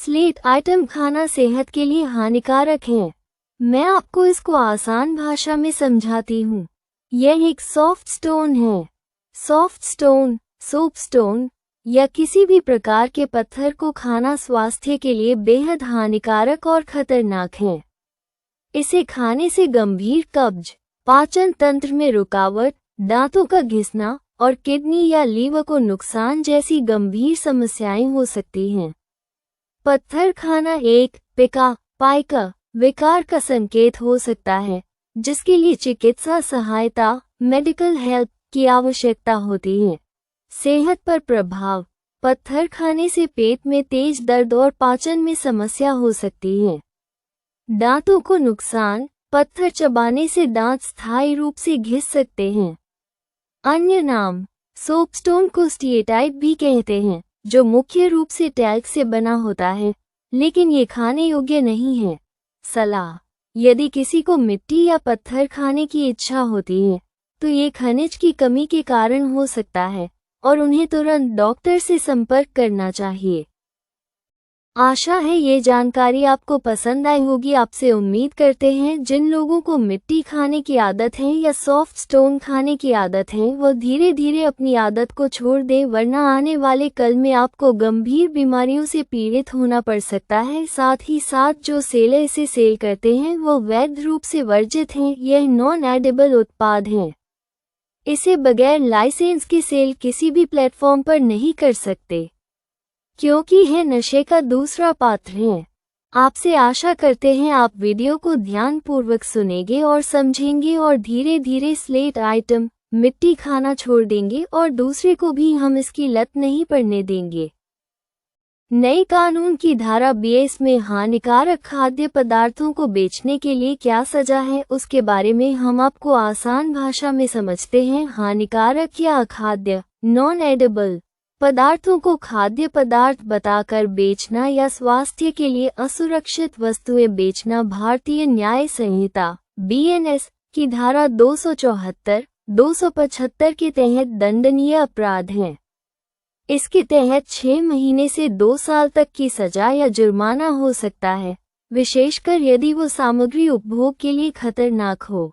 Slate item खाना सेहत के लिए हानिकारक है। मैं आपको इसको आसान भाषा में समझाती हूँ। यह एक सॉफ्ट स्टोन है। सॉफ्ट स्टोन, सोपस्टोन या किसी भी प्रकार के पत्थर को खाना स्वास्थ्य के लिए बेहद हानिकारक और खतरनाक है। इसे खाने से गंभीर कब्ज, पाचन तंत्र में रुकावट, दांतों का घिसना और किडनी या लीवर को नुकसान जैसी गंभीर समस्याएं हो सकती हैं। पत्थर खाना एक पाइका विकार का संकेत हो सकता है, जिसके लिए चिकित्सा सहायता, मेडिकल हेल्प की आवश्यकता होती है। सेहत पर प्रभाव। पत्थर खाने से पेट में तेज दर्द और पाचन में समस्या हो सकती है। दांतों को नुकसान। पत्थर चबाने से दांत स्थायी रूप से घिस सकते हैं। अन्य नाम। सोपस्टोन को स्टीएटाइट भी कहते हैं, जो मुख्य रूप से टैल्क से बना होता है, लेकिन ये खाने योग्य नहीं है। सलाह। यदि किसी को मिट्टी या पत्थर खाने की इच्छा होती है, तो ये खनिज की कमी के कारण हो सकता है और उन्हें तुरंत डॉक्टर से संपर्क करना चाहिए। आशा है ये जानकारी आपको पसंद आई होगी। आपसे उम्मीद करते हैं जिन लोगों को मिट्टी खाने की आदत है या सॉफ्ट स्टोन खाने की आदत है, वो धीरे धीरे अपनी आदत को छोड़ दें, वरना आने वाले कल में आपको गंभीर बीमारियों से पीड़ित होना पड़ सकता है। साथ ही साथ जो सेलर इसे सेल करते हैं वो वैध रूप से वर्जित हैं। यह नॉन एडिबल उत्पाद है। इसे बगैर लाइसेंस के सेल किसी भी प्लेटफॉर्म पर नहीं कर सकते, क्योंकि यह नशे का दूसरा पात्र है। आपसे आशा करते हैं आप वीडियो को ध्यानपूर्वक सुनेंगे और समझेंगे और धीरे धीरे स्लेट आइटम, मिट्टी खाना छोड़ देंगे और दूसरे को भी हम इसकी लत नहीं पड़ने देंगे। नए कानून की धारा 20 में हानिकारक खाद्य पदार्थों को बेचने के लिए क्या सजा है, उसके बारे में हम आपको आसान भाषा में समझते हैं। हानिकारक या अखाद्य, नॉन एडिबल पदार्थों को खाद्य पदार्थ बताकर बेचना या स्वास्थ्य के लिए असुरक्षित वस्तुएं बेचना भारतीय न्याय संहिता BNS की धारा 274, 275 के तहत दंडनीय अपराध है। इसके तहत 6 महीने से 2 साल तक की सजा या जुर्माना हो सकता है, विशेषकर यदि वो सामग्री उपभोग के लिए खतरनाक हो।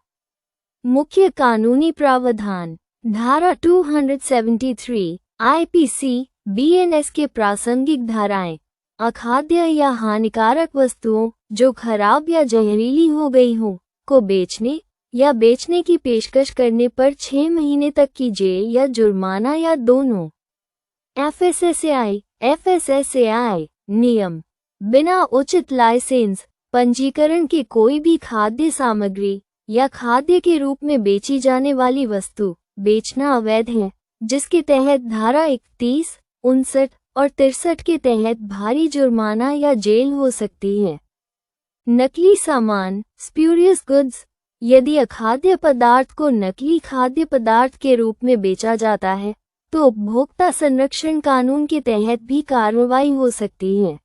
मुख्य कानूनी प्रावधान। धारा 273 IPC BNS के प्रासंगिक धाराएं। अखाद्य या हानिकारक वस्तुओं जो खराब या जहरीली हो गई हो को बेचने या बेचने की पेशकश करने पर 6 महीने तक की जेल या जुर्माना या दोनों। FSSAI नियम। बिना उचित लाइसेंस पंजीकरण के कोई भी खाद्य सामग्री या खाद्य के रूप में बेची जाने वाली वस्तु बेचना अवैध है, जिसके तहत धारा 31, 59 और 63 के तहत भारी जुर्माना या जेल हो सकती है। नकली सामान, स्प्यूरियस गुड्स। यदि अखाद्य पदार्थ को नकली खाद्य पदार्थ के रूप में बेचा जाता है, तो उपभोक्ता संरक्षण कानून के तहत भी कार्रवाई हो सकती है।